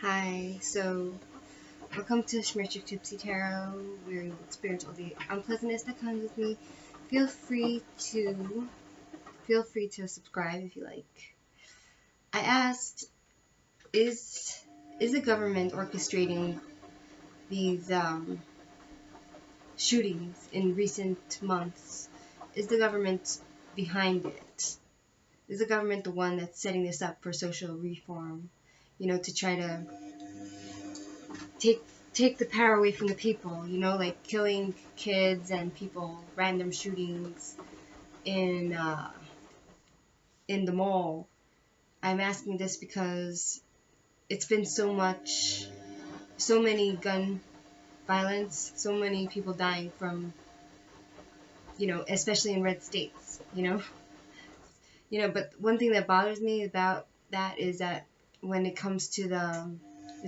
Hi, so welcome to Shmirchik Tipsy Tarot, where you will experience all the unpleasantness that comes with me. Feel free to subscribe if you like. I asked, is the government orchestrating these shootings in recent months? Is the government behind it? Is the government the one that's setting this up for social reform? To try to take take the power away from the people, like killing kids and people, random shootings in the mall. I'm asking this because it's been so many gun violence, so many people dying from, especially in red states, but one thing that bothers me about that is that when it comes to the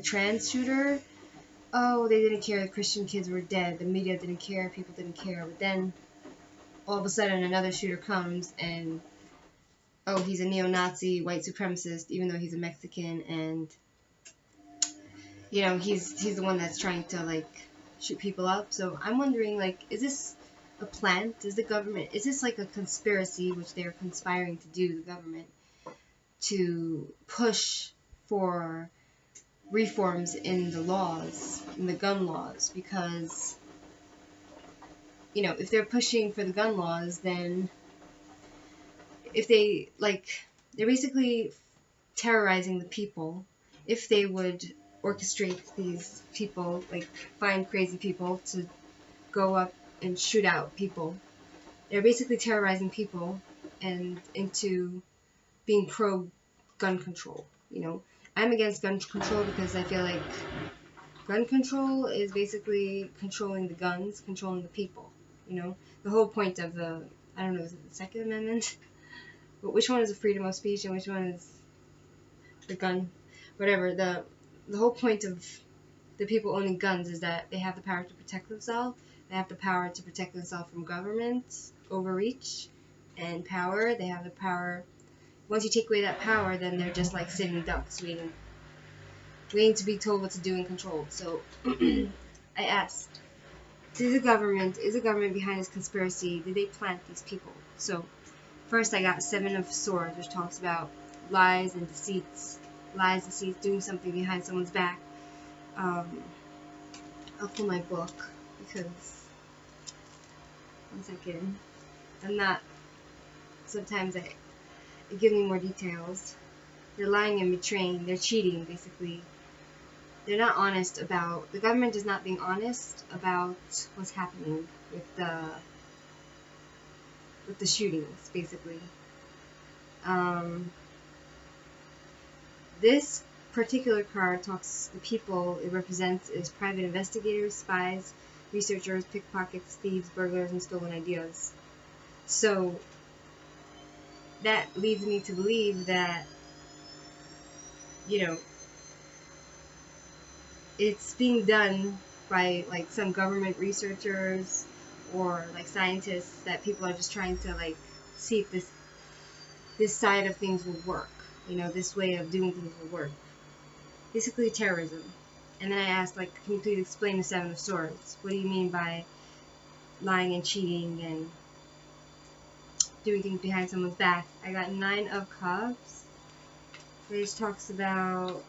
trans shooter, oh, they didn't care, the Christian kids were dead, the media didn't care, people didn't care, but then all of a sudden another shooter comes and, oh, he's a neo-Nazi, white supremacist, even though he's a Mexican, and, he's the one that's trying to, like, shoot people up. So I'm wondering, like, is this a plant? Is this like a conspiracy, which they're conspiring to do, the government, to push for reforms in the laws, in the gun laws, because, if they're pushing for the gun laws, then if they're basically terrorizing the people. If they would orchestrate these people, like find crazy people to go up and shoot out people, they're basically terrorizing people and into being pro gun control. I'm against gun control because I feel like gun control is basically controlling the guns, controlling the people. The whole point of I don't know, is it the Second Amendment? But which one is the freedom of speech and which one is the gun? Whatever. The whole point of the people owning guns is that they have the power to protect themselves. They have the power to protect themselves from government overreach and power. They have the power. Once you take away that power, then they're just like sitting ducks, waiting to be told what to do and controlled. So I asked, is the government behind this conspiracy? Did they plant these people? So first I got Seven of Swords, which talks about lies and deceits, doing something behind someone's back. I'll pull my book because, one second, sometimes it gives me more details. They're lying and betraying, they're cheating, basically. They're not honest about, the government is not being honest about what's happening with the shootings, basically. This particular card talks, the people it represents is private investigators, spies, researchers, pickpockets, thieves, burglars, and stolen ideas. So that leads me to believe that, it's being done by like some government researchers or like scientists, that people are just trying to like see if this side of things will work. This way of doing things will work. Basically terrorism. And then I asked, like, can you please explain the Seven of Swords? What do you mean by lying and cheating and doing things behind someone's back? I got Nine of Cups, which talks about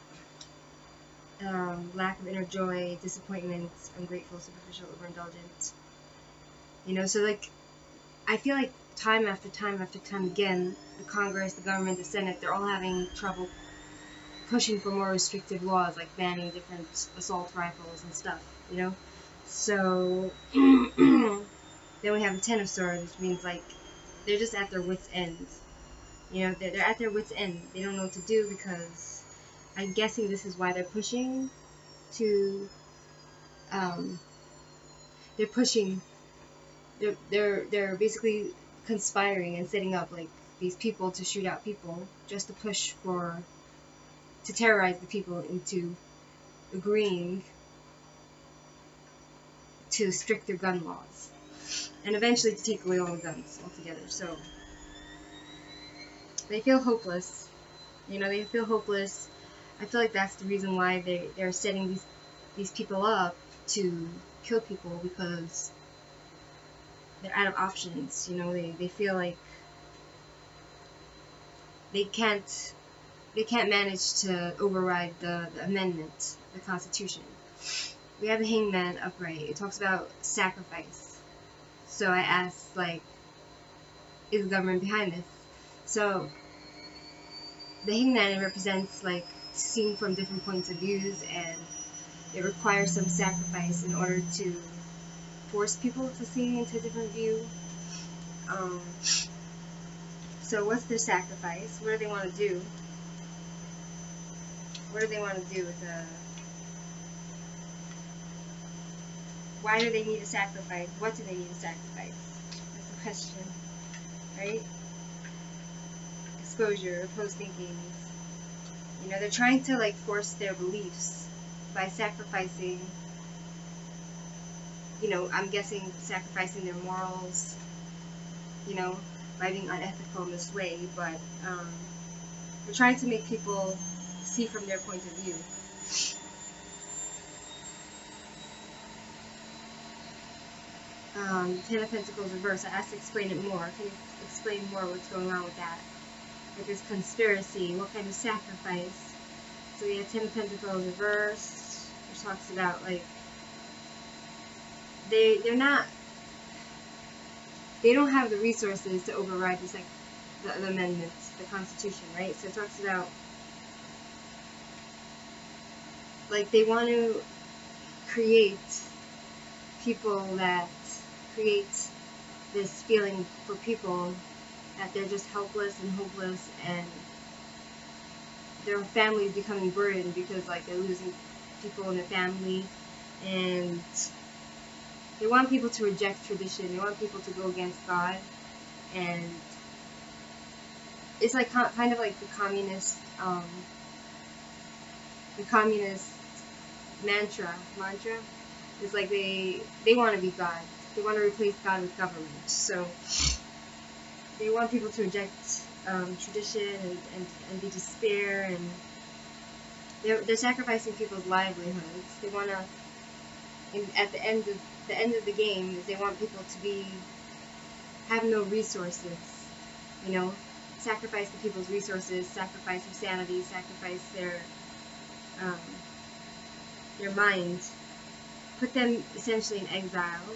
lack of inner joy, disappointment, ungrateful, superficial, overindulgent. So like, I feel like time after time after time again, the Congress, the government, the Senate, they're all having trouble pushing for more restrictive laws, like banning different assault rifles and stuff, So then we have the Ten of Swords, which means like they're just at their wits' end. They're at their wits' end. They don't know what to do because I'm guessing this is why they're pushing to. They're basically conspiring and setting up like these people to shoot out people just to push to terrorize the people into agreeing to stricter gun laws, and eventually to take away all the guns altogether. So they feel hopeless. They feel hopeless. I feel like that's the reason why they're setting these people up to kill people, because they're out of options. You know, they feel like they can't manage to override the amendment, the Constitution. We have the hangman upright. It talks about sacrifice. So I asked, like, is the government behind this? So the hangman represents, like, seeing from different points of views, and it requires some sacrifice in order to force people to see into a different view. So what's their sacrifice? What do they want to do? What do they want to do with why do they need a sacrifice? What do they need a sacrifice? That's the question, right? Exposure, opposed thinkings. You know, they're trying to, like, force their beliefs by sacrificing, you know, I'm guessing sacrificing their morals, you know, by being unethical in this way, but they're trying to make people see from their point of view. Ten of Pentacles reverse. I asked to explain it more. Can you explain more what's going on with that? Like this conspiracy, what kind of sacrifice? So we have Ten of Pentacles reversed, which talks about, like, they don't have the resources to override this, like, the amendments, the Constitution, right? So it talks about, like, they want to create people that create this feeling for people that they're just helpless and hopeless, and their family is becoming burdened because, like, they're losing people in their family, and they want people to reject tradition. They want people to go against God, and it's like kind of like the communist mantra. It's like they want to be God. They want to replace God with government. So they want people to reject tradition and be despair, and they're sacrificing people's livelihoods. They want to, at the end of the game, is they want people to have no resources. You know, sacrifice the people's resources, sacrifice their sanity, sacrifice their mind, put them essentially in exile.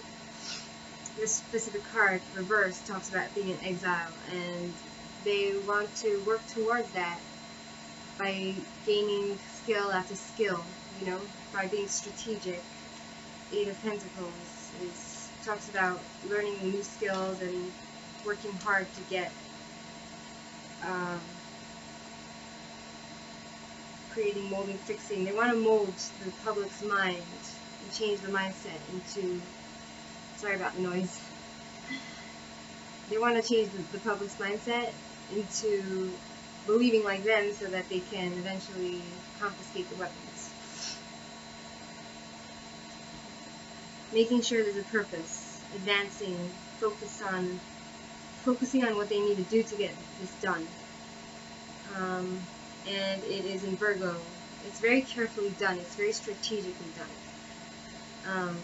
This specific card, reverse, talks about being in exile, and they want to work towards that by gaining skill after skill, you know, by being strategic. Eight of Pentacles talks about learning new skills and working hard to get creating, molding, fixing. They want to mold the public's mind and change the mindset into, sorry about the noise, they want to change the public's mindset into believing like them so that they can eventually confiscate the weapons. Making sure there's a purpose, advancing, focusing on what they need to do to get this done. And it is in Virgo. It's very carefully done. It's very strategically done.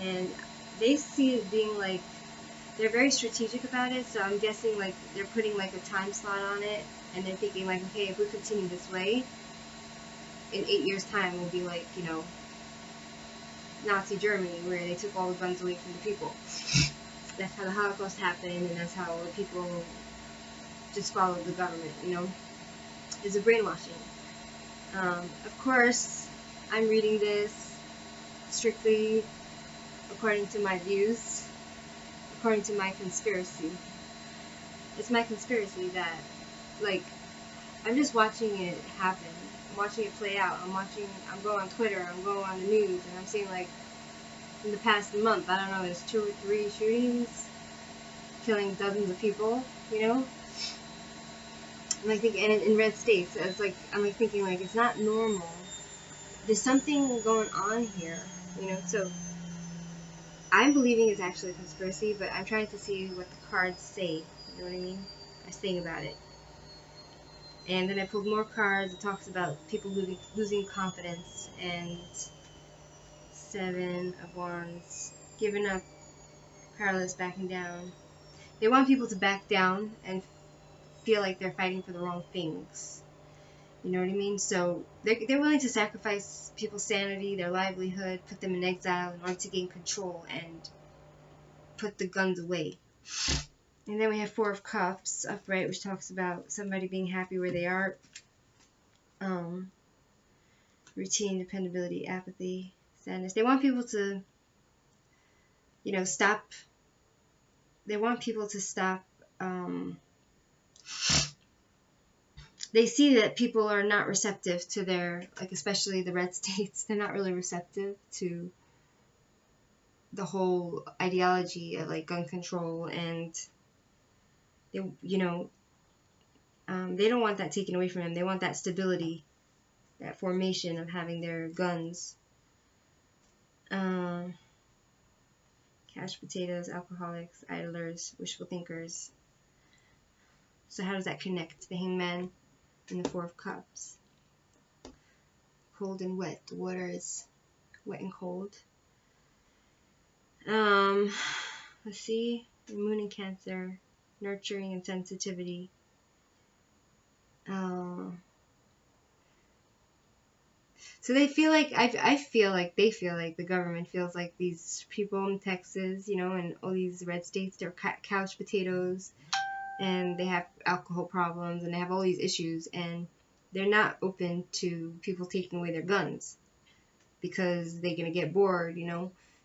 And they see it being like, they're very strategic about it, so I'm guessing, like, they're putting, like, a time slot on it, and they're thinking, like, okay, if we continue this way, in 8 years' time, we'll be like, you know, Nazi Germany, where they took all the guns away from the people. That's how the Holocaust happened, and that's how the people just followed the government, you know. It's a brainwashing. Of course, I'm reading this strictly according to my views, according to my conspiracy. It's my conspiracy that, like, I'm just watching it happen. I'm watching it play out. I'm going on Twitter, I'm going on the news, and I'm seeing, like, in the past month, I don't know, there's 2 or 3 shootings, killing dozens of people, you know? And I think, and in red states, it's like, I'm like thinking, like, it's not normal. There's something going on here, you know? So I'm believing it's actually a conspiracy, but I'm trying to see what the cards say. You know what I mean? I was thinking about it. And then I pulled more cards. It talks about people losing confidence, and Seven of Wands, giving up, powerless, backing down. They want people to back down and feel like they're fighting for the wrong things. You know what I mean? So they're willing to sacrifice people's sanity, their livelihood, put them in exile in order to gain control and put the guns away. And then we have Four of Cups upright, which talks about somebody being happy where they are. Routine, dependability, apathy, sadness. They want people to, stop. They want people to stop. They see that people are not receptive to their, like, especially the red states. They're not really receptive to the whole ideology of, like, gun control, and they, they don't want that taken away from them. They want that stability, that formation of having their guns. Cash potatoes, alcoholics, idlers, wishful thinkers. So how does that connect? The Hangman and the Four of Cups. Cold and wet. The water is wet and cold. Let's see. The Moon in Cancer. Nurturing and sensitivity. So they feel like, I feel like they feel like the government feels like these people in Texas, and all these red states, they're couch potatoes, and they have alcohol problems, and they have all these issues, and they're not open to people taking away their guns because they're going to get bored,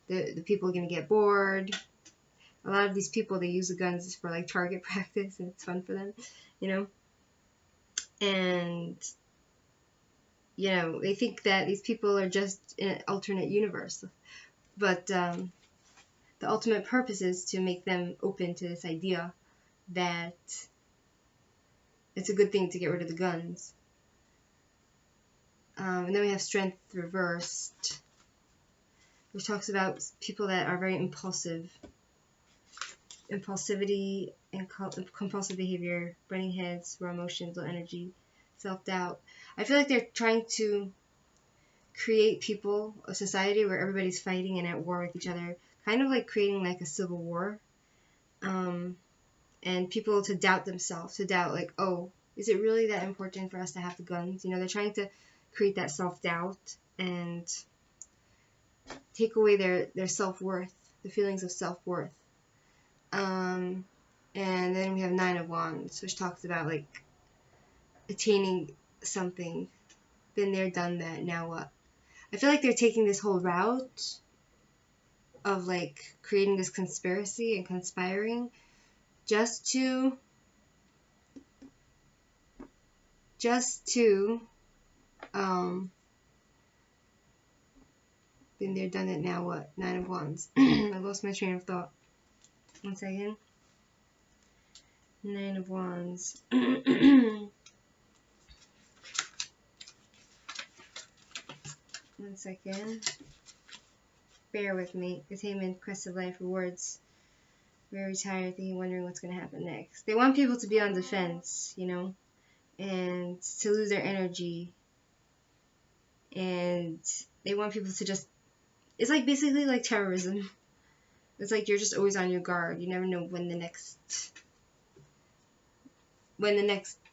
the people are going to get bored. A lot of these people, they use the guns for, like, target practice, and it's fun for them, and they think that these people are just in an alternate universe. But the ultimate purpose is to make them open to this idea that it's a good thing to get rid of the guns. And then we have Strength reversed, which talks about people that are very impulsive. Impulsivity and compulsive behavior, burning heads, raw emotions, low energy, self-doubt. I feel like they're trying to create a society where everybody's fighting and at war with each other, kind of like creating like a civil war, and people to doubt themselves, to doubt, like, oh, is it really that important for us to have the guns? They're trying to create that self-doubt and take away their self-worth, the feelings of self-worth. And then we have Nine of Wands, which talks about, like, attaining something. Been there, done that, now what? I feel like they're taking this whole route of, like, creating this conspiracy and conspiring just to been there, done it, now what? Nine of Wands. I lost my train of thought. One second. Nine of Wands. One second. Bear with me. Attainment, quest of life, rewards. Very tired, thinking, wondering what's going to happen next. They want people to be on defense, and to lose their energy. And they want people to just... It's like basically like terrorism. It's like you're just always on your guard. You never know when the next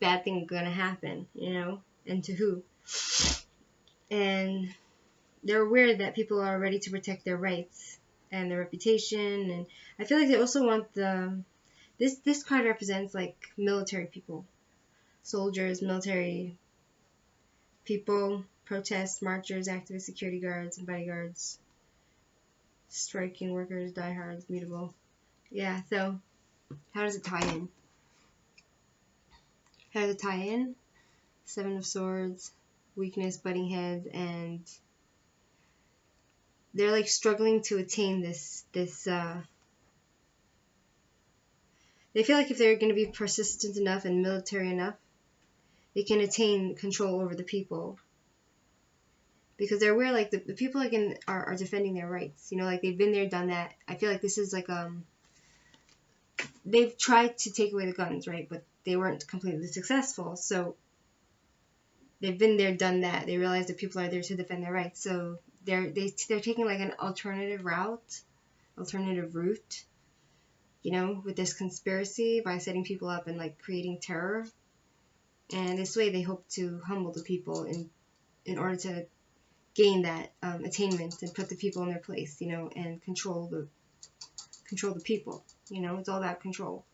bad thing is going to happen, and to who. And they're aware that people are ready to protect their rights and their reputation, and I feel like they also want this card represents, like, military people, soldiers, military people, protests, marchers, activists, security guards, and bodyguards, striking workers, diehards, mutable. Yeah, so how does it tie in? Seven of Swords, weakness, butting heads, and they're, like, struggling to attain this they feel like if they're going to be persistent enough and military enough, they can attain control over the people, because they're aware, like, the people, like, are defending their rights, like, they've been there, done that. I feel like this is like they've tried to take away the guns, right, but they weren't completely successful. So they've been there, done that. They realize that people are there to defend their rights. So they're taking like an alternative route, you know, with this conspiracy by setting people up and like creating terror. And this way they hope to humble the people in order to gain that attainment and put the people in their place, you know, and control the people. You know, it's all about control.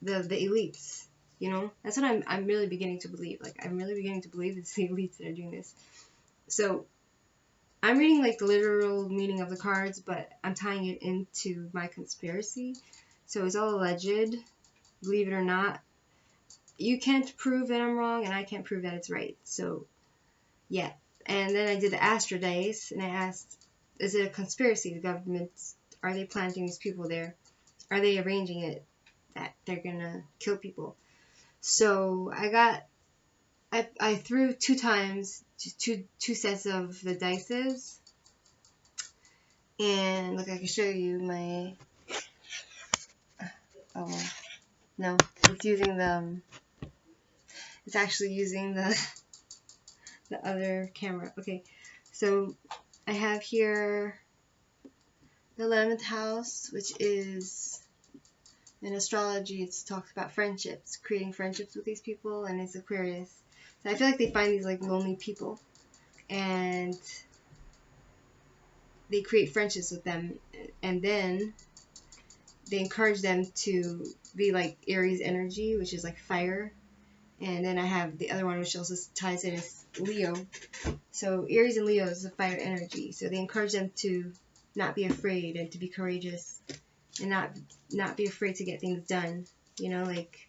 The elites, you know, that's what I'm really beginning to believe. Like, I'm really beginning to believe it's the elites that are doing this. So I'm reading like the literal meaning of the cards, but I'm tying it into my conspiracy. So it's all alleged, believe it or not. You can't prove that I'm wrong, and I can't prove that it's right. So, yeah. And then I did the Astro Dice, and I asked, is it a conspiracy? The government, are they planting these people there? Are they arranging it that they're gonna kill people? So I threw 2 times, two sets of the dices, and look, I can show you my. Oh no, it's actually using the other camera. Okay, so I have here the 11th house, which is in astrology. It talks about friendships, creating friendships with these people, and it's Aquarius. So I feel like they find these like lonely people, and they create friendships with them, and then they encourage them to be like Aries energy, which is like fire. And then I have the other one, which also ties in as Leo. So Aries and Leo is the fire energy. So they encourage them to not be afraid and to be courageous and not be afraid to get things done. You know, like,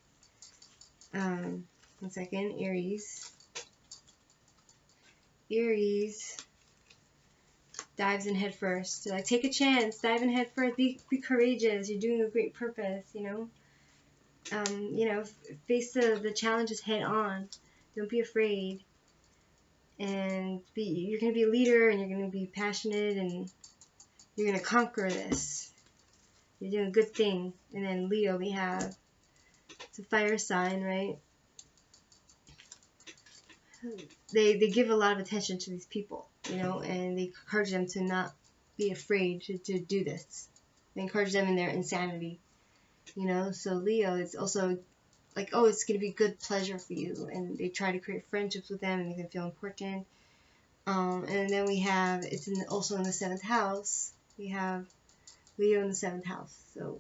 1 second, Aries dives in head first. So like, take a chance, dive in head first, be courageous. You're doing a great purpose, you know. You know, face the challenges head on. Don't be afraid. And you're going to be a leader, and you're going to be passionate, and you're going to conquer this. You're doing a good thing. And then Leo, we have, it's a fire sign, right? They give a lot of attention to these people, you know, and they encourage them to not be afraid to do this. They encourage them in their insanity, you know. So Leo is also like, oh, it's going to be good pleasure for you, and they try to create friendships with them and make them feel important. And then we have, it's also in the 7th house. We have Leo in the 7th house. So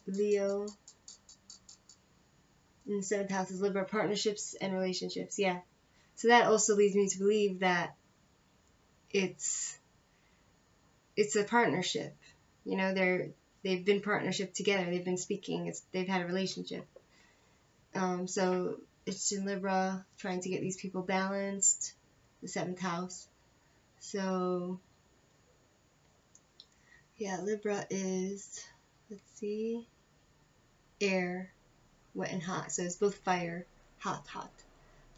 Leo in the 7th house is Libra, partnerships and relationships. Yeah. So that also leads me to believe that it's a partnership. You know, they've been partnership together. They've been speaking. They've had a relationship. So it's in Libra, trying to get these people balanced. The 7th house. So yeah, Libra is, let's see, air, wet and hot. So it's both fire, hot,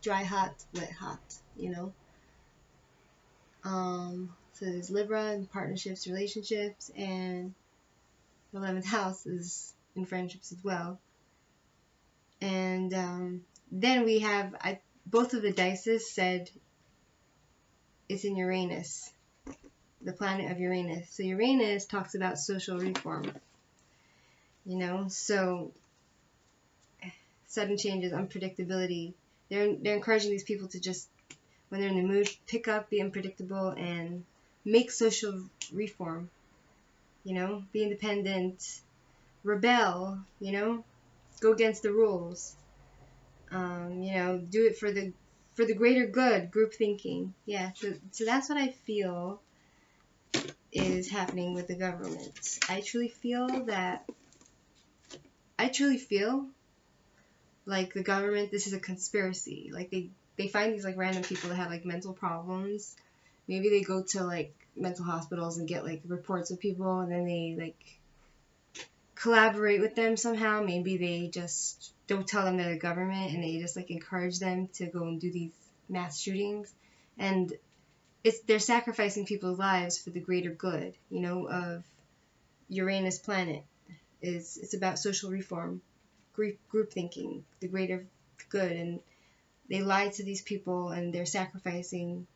dry, hot, wet, hot, you know. So there's Libra in partnerships, relationships, and the 11th house is in friendships as well. And then we have, both of the dices said it's in Uranus, the planet of Uranus. So Uranus talks about social reform, you know. So sudden changes, unpredictability. They're encouraging these people to just, when they're in the mood, pick up, be unpredictable, and make social reform. You know, be independent, rebel. You know, go against the rules. You know, do it for the greater good. Group thinking. Yeah. So that's what I feel is happening with the government. I truly feel like the government, this is a conspiracy. Like they find these like random people that have like mental problems. Maybe they go to like mental hospitals and get like reports of people, and then they like collaborate with them somehow. Maybe they just don't tell them they're the government, and they just like encourage them to go and do these mass shootings. And they're sacrificing people's lives for the greater good, you know, of Uranus planet. It's about social reform, group thinking, the greater good, and they lie to these people and they're sacrificing.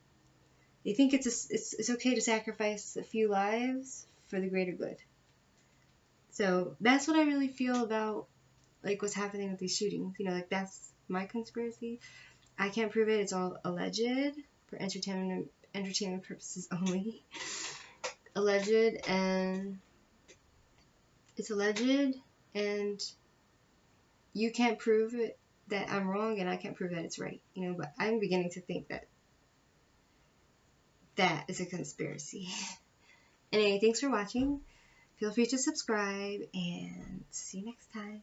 They think it's okay to sacrifice a few lives for the greater good. So that's what I really feel about like what's happening with these shootings. You know, like that's my conspiracy. I can't prove it. It's all alleged for entertainment purposes only. Alleged, and it's alleged, and you can't prove it that I'm wrong, and I can't prove that it's right. You know, but I'm beginning to think that that is a conspiracy. Anyway, thanks for watching. Feel free to subscribe, and see you next time.